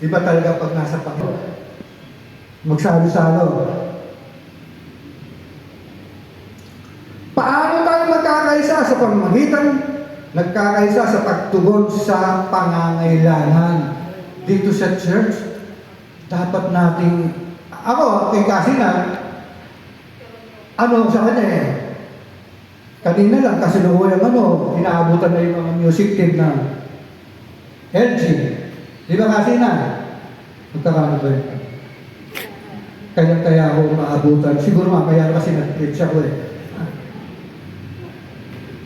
Iba talaga pag nasa Panginoon. Magsalo-salo. Paano tayo magkakaisa sa pamamagitan? Nagkakaisa sa pagtugon sa pangangailangan. Dito sa church, dapat nating, ako, kay Kasinan, sa kanya eh, kanina lang, kasi nakuha yung inaabutan na yung mga music team na LG. Di ba Kasinan? Magkakano ba yun? Kaya ako maabutan. Siguro mamaya kasi nag-preach ako eh.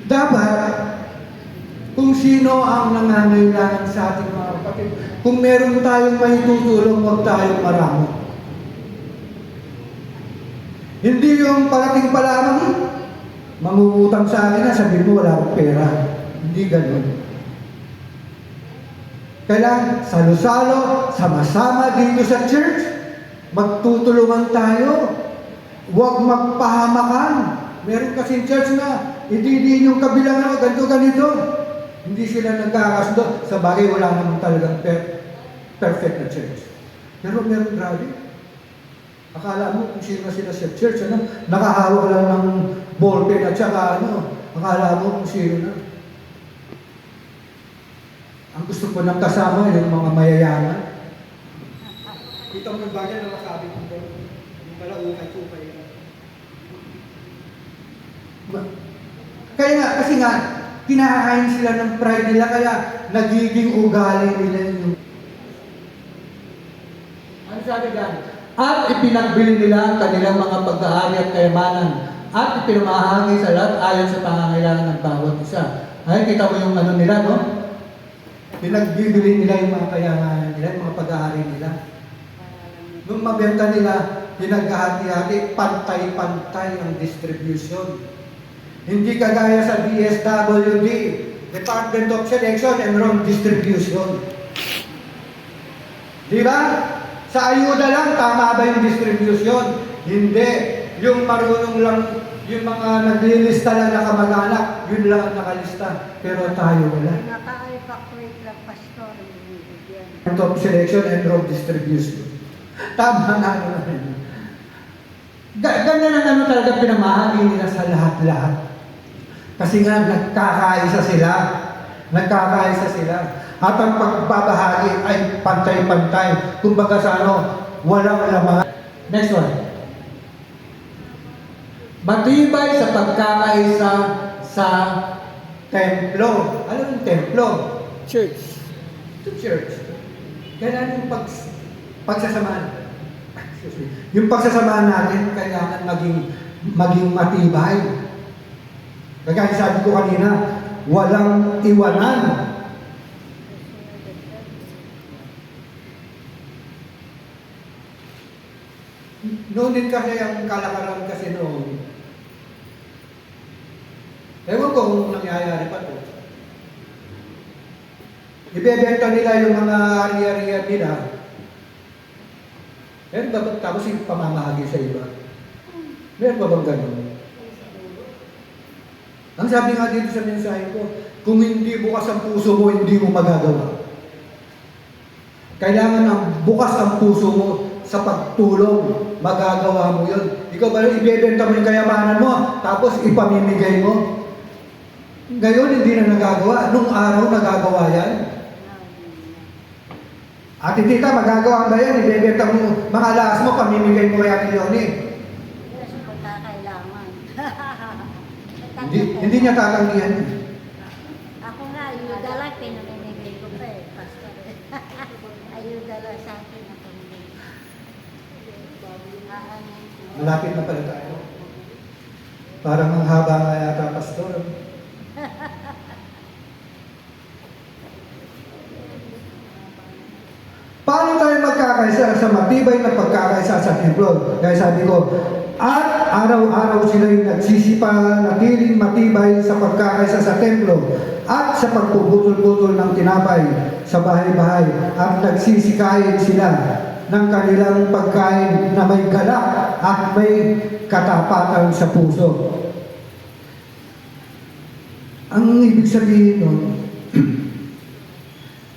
Dapat, kung sino ang nangangailangan sa ating mga kapatid, kung meron tayong may tutulong, huwag tayong marami. Hindi yung parating pa lamang, mangungutang sa akin na, sabihin mo wala akong pera. Hindi ganun. Kailangan salo-salo, sama-sama dito sa church, magtutulungan tayo, huwag magpahamakan. Meron kasing church na, hindi yung kabilang ganito. Hindi sila nagkakasundo. Sa bagay, wala naman talagang perfect na church. Pero meron grabe. Akala mo kung sino sila sa church, nakahawak lang ng ballpen at saka akala mo kung sino na. Ang gusto ko ng kasama, yung mga mayayaman. Kita mo yung bagay na masabi ko doon. Yung pala ukay-ukay. Kaya nga, kasi nga, kinakain sila ng pride nila, kaya nagiging ugali nila yung... Ano sabi dyan? At ipinagbili nila ang kanilang mga pagkaari at kayamanan at ipinamahagi sa lahat ayon sa pangangailangan ng bawat isa. Ay, kita mo yung nila, no? Pinagbibili nila yung mga kayamanan nila, yung mga pag-aari nila. Nung mabenta nila, pinaghahati-hati, pantay-pantay ang distribution. Hindi kagaya sa DSWD, Department of Selection and Wrong Distribution. Di ba? Sa ayuda lang, tama ba yung distribution? Hindi. Yung marunong lang, yung mga naglilista lang na kamag-anak, yun lang ang nakalista. Pero tayo wala. Naka-evacuate lang, pastor. Department of Selection and Wrong Distribution. Tama na naman. Ganyan ang talaga pinamahagi nila sa lahat-lahat. Kasi nga, nagkakaisa sila. At ang pagbabahagi ay pantay-pantay. Kumbaga sa walang laman. Next one. Matibay sa pagkakaisa sa templo. Ano yung templo? Church. To church. Kailangan yung pagsasamahan. Yung pagsasamahan natin, kailangan maging matibay. Kaya sabi ko kanina, walang iwanan. Noon din kasi ang kalakaran kasi noon. Ewan ko kung nangyayari pa to. Ibebenta nila yung mga ari-arian nila. Meron ba tapos yung pamamahagi sa iba? Meron ba bang ganun? Ang sabi nga dito sa mensahe ko, kung hindi bukas ang puso mo, hindi mo magagawa. Kailangan ang bukas ang puso mo sa pagtulong, magagawa mo yun. Ikaw ba ibebenta mo yung kayamanan mo, tapos ipamimigay mo? Ngayon, hindi na nagagawa. Nung araw, nagagawa yan. Ate tita, magagawa ba yan? Ibebenta mo, mga alas mo, pamimigay mo kaya ni Leonie. Yes, pagkakailangan. Hindi niya tatanggihan. Ako nga, ayuda lang, pinamimigay ko pa eh, pastor. Ayuda lang sa akin na pamimigay. Malapit na pala tayo. Parang ang haba nga yata, pastor. Paano tayo magkakaisa sa matibay na pagkakaisa sa templo? Kaya sabi ko, at araw-araw sila'y nagsisipa, natiling matibay sa pagkakaisa sa templo at sa pagpuputol-putol ng tinapay sa bahay-bahay at nagsisikain sila ng kanilang pagkain na may galak at may katapatan sa puso. Ang ibig sabihin nun,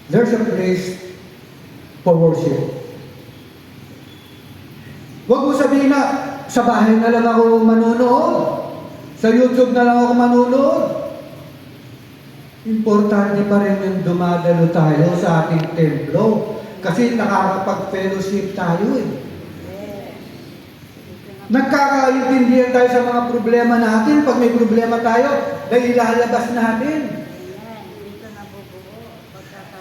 there's a place for worship. Huwag mo sabihin na, sa bahay na lang ako manunood, sa YouTube na lang ako manunood. Importante pa rin yung dumadalo tayo sa ating templo. Kasi nakakapag-fellowship tayo eh. Nagkakaintindihan tayo sa mga problema natin. Pag may problema tayo, ay ilalabas natin. Dito nabubuo.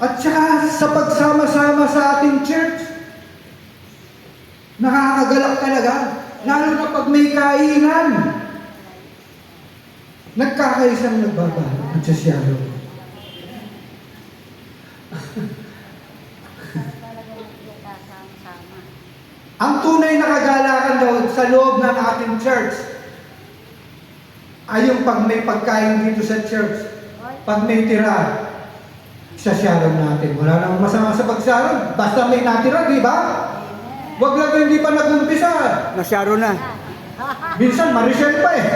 At saka sa pagsama-sama sa ating church, nakakagalak talaga. Lalo na pag may kainan. Nagkakaisang nagbabalo. Nagsasyalo. Talaga nagkakasama-sama. Ang tunay na kagalakan daw sa loob ng ating church ay yung pag may pagkain dito sa church. Pag may tira, isasyalo natin. Wala namang masama sa pagsaro. Basta may natira, di ba? Wag lang hindi pa nag-umpisa. Nasyaro na. Minsan, Maricel pa eh.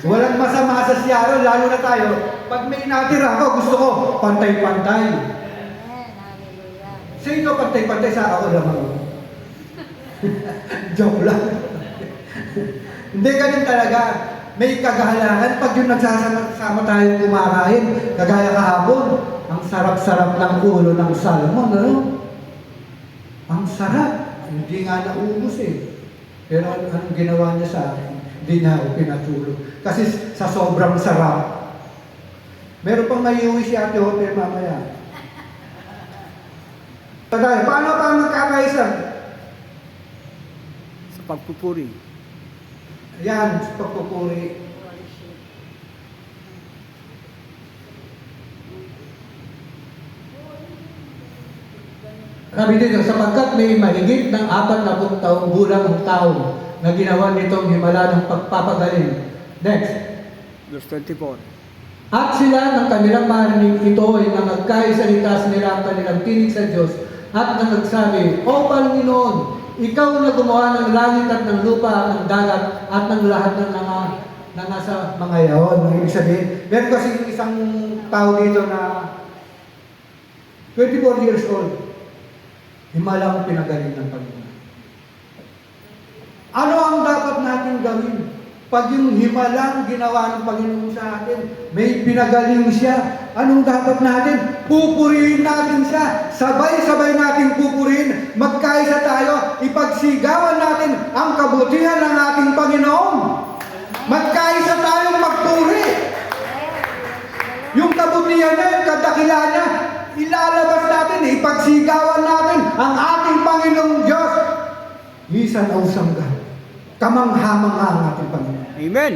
Walang masama sa siyaro, lalo na tayo. Pag may natira ako, gusto ko, pantay-pantay. Amen. Hallelujah. Sino pantay-pantay sa ako lamang? Joke lang. Hindi, ganun talaga. May kagalakan pag yung nagsasama tayong kumakain. Kagaya kahapon, ang sarap-sarap ng ulo ng salmon, ano? Ang sarap. Hindi nga naubos eh. Pero anong ginawa niya sa akin? Hindi na ako pinatulog. Kasi sa sobrang sarap. Meron pang naiuwi si Ate Hotel mamaya. Paano pa magkakaisa? Sa pagpupuri. Yan, sa pagpupuri. Worship. Sabi dito, sapagkat may mahigit ng 40 taong gulang ang tao na ginawa nitong himala ng pagpapagaling. Next. Verse 24. At sila ng kanilang marinig ito ay nangagkaisalita nila ang kanilang tinig sa Diyos at nagsabi, O Panginoon, Ikaw na gumawa ng langit at ng lupa, ng dagat at ng lahat ng nasa mga yaon. Ang ibig sabihin, meron kasi isang tao dito na 24 years old. Himalang pinagaling ng Panginoon. Ano ang dapat natin gawin? Pag yung himalang ginawa ng Panginoon sa atin, may pinagaling siya. Anong dapat natin? Pupurihin natin siya. Sabay-sabay natin pupurihin. Magkaisa tayo. Ipagsigawan natin ang kabutihan ng ating Panginoon. Magkaisa tayong magpuri. Yung kabutihan niya, yung kadakilaan niya, ilalabas natin, ipagsigawan natin ang ating Panginoong Diyos. Isan o sangga. Kamangha-mangha ang ating Panginoon. Amen.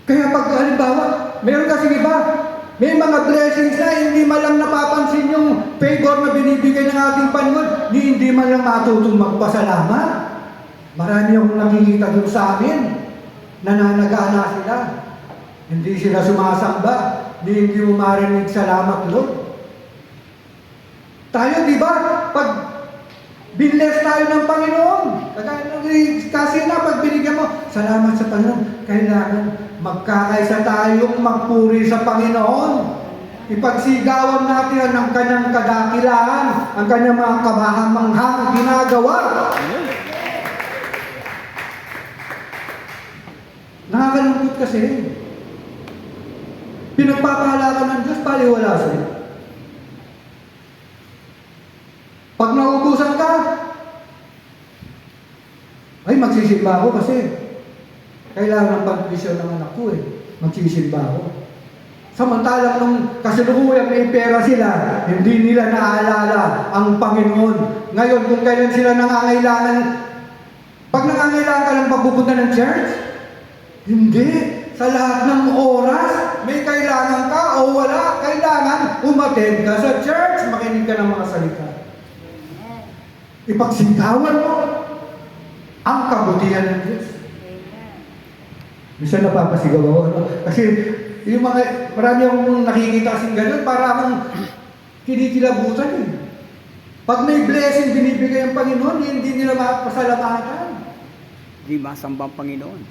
Kaya pag halimbawa, meron kasi iba, May mga blessings na hindi man lang napapansin yung favor na binibigay ng ating Panginoon, hindi man lang matutong magpasalamat. Marami akong nakikita doon sa amin. Nananagana sila. Hindi sila sumasamba. Hindi mo marinig salamat, Lord. Tayo, di ba? Pag binless tayo ng Panginoon, kasi na pag binigyan mo, salamat sa Panginoon. Kailangan magkakaisa tayong magpuri sa Panginoon. Ipagsigawan natin ang kanyang kadakilaan, ang kanyang mga kabahamanghang ginagawa. Nakakalungkot kasi. Pinagpapala ka ng Diyos, baliwala sa'yo. Pag naubusan ka, ay magsisimba ako kasi kailangan ng pag-vision ng anak ko magsisimba ako. Samantalang nung kasalukuyan may pera sila, hindi nila naaalala ang Panginoon. Ngayon, kung kailan sila nangangailangan, pag nangangailangan ka ng pagpupunta ng church, hindi. Sa lahat ng oras, may kailangan ka o wala, kailangan umattend ka sa church, makinig ka ng mga salita. Ipagsigawan mo ang kabutihan ng Diyos. Minsan napapasigaw ako, kasi yung mga, marami akong nakikita kasing ganun, para akong kinikilabutan . Pag may blessing binibigay ang Panginoon, hindi nila mapasalamatan. Di masamba ang Panginoon.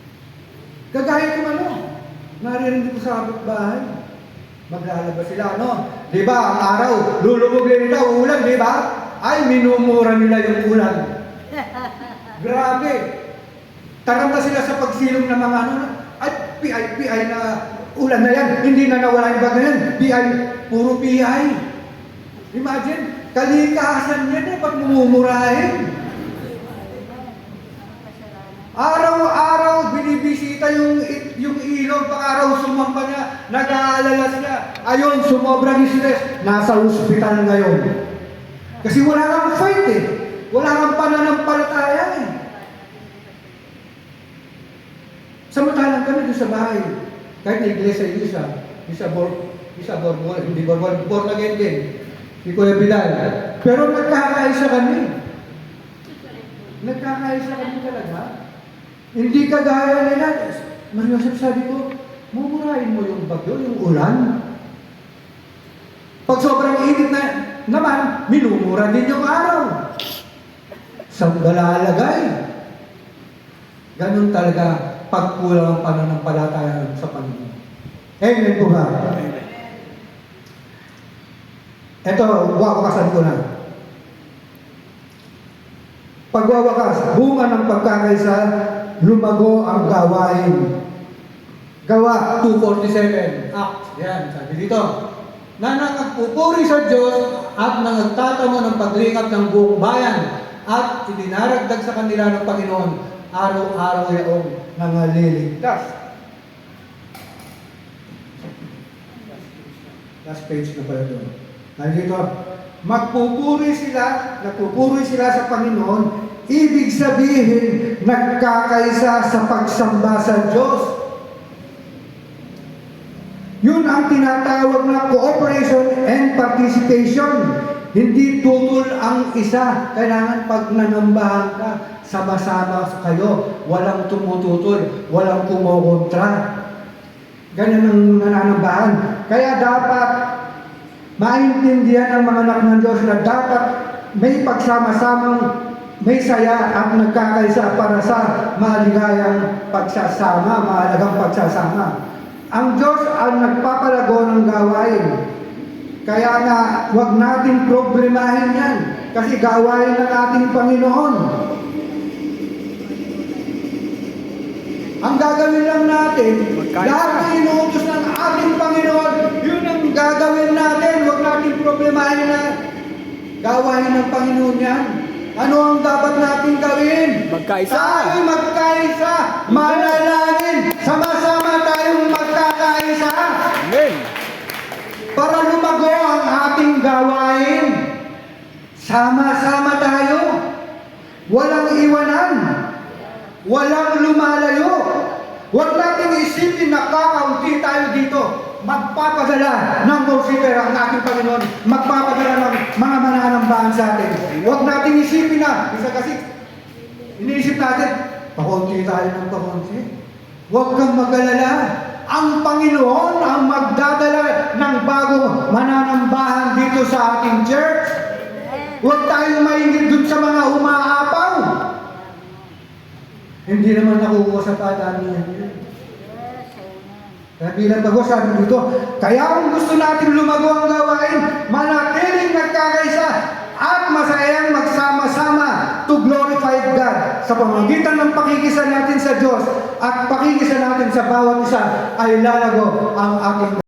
Kagaya ko naririnig ko sa bahay. Maglalabas sila, Di ba, ang araw, lulubog nila, ulan, di ba? Ay, minumura nila yung ulan. Grabe. Taranta sila sa pagsilong ng mga ay, PI na ulan na yan. Hindi na nawala yung bagay yan. PI, puro PI. Imagine, kalikasan yan pag mumurahin. Araw-araw binibisita yung ilog, pag-araw sumamba niya, nag-aalala siya. Ayun, sumobrang stress, nasa ospital ngayon. Kasi wala kang fight wala kang pananampalataya Samantalang kami doon sa bahay, kahit na iglesia hindi born again din, si Kuya Bilal. Pero nagkakaisa kami. Nagkakaisa kami talaga. Hindi kagaya nila. Mariosep, sabi ko, mumurahin mo yung bagyo, yung ulan. Pag sobrang init na naman, minumura din yung araw. Saan ba lalagay? Ganun talaga pagkulang ang pananampalataya sa Panginoon. Amen po ba? Ito, wawakasan ko na. Pagwawakas, bunga ng pagkakaisa, lumago ang gawain. Gawa 2:47. Yan, sabi dito. Na nagpupuri sa Diyos at nagtatamo ng paglingap ng buong bayan at idinaragdag sa kanila ng Panginoon araw-araw yaong nangaliligtas. Last page na pala doon. Nandito, nagpupuri sila sa Panginoon, ibig sabihin, nagkakaisa sa pagsamba sa Diyos. Yun ang tinatawag na cooperation and participation. Hindi tutol ang isa. Kailangan pag nanambahan ka, sama-sama kayo. Walang tumututol, walang kumokontra. Ganyan ang nananambahan. Kaya dapat maintindihan ng mga anak ng Diyos na dapat may pagsama-samang may saya at nagkakaisa para sa maligayang pagsasama, mahalagang pagsasama. Ang Diyos ang nagpapalago ng gawain. Kaya nga, huwag natin problemahin yan. Kasi gawain ng ating Panginoon. Ang gagawin lang natin, lahat na inuutos ng ating Panginoon, yun ang gagawin natin. Huwag natin problemahin na gawain ng Panginoon yan. Ano ang dapat natin gawin? Magkaisa. Tayo magkaisa. Manalangin. Sama-sama tayong magkakaisa. Amen. Para lumago ang ating gawain. Sama-sama tayo. Walang iwanan. Walang lumalayo. Huwag natin isipin na kakaunti tayo dito. magpapadala ng worshiper ang ating Panginoon, magpapadala ng mga mananambahan sa atin. Huwag natin isipin na, isa kasi, iniisip natin, pakunti tayo ng pakunti. Huwag kang mag-alala. Ang Panginoon ang magdadala ng bagong mananambahan dito sa ating church. Huwag tayong maingit dun sa mga umaapaw. Hindi naman nakukuha sa padamihan yun. Yes, amen. Kaya bilang bago sabi dito, kaya kung gusto natin lumago ang gawain, manatiling nagkakaisa at masayang magsama-sama to glorify God sa pamamagitan ng pakikisa natin sa Diyos at pakikisa natin sa bawat isa ay lalago ang ating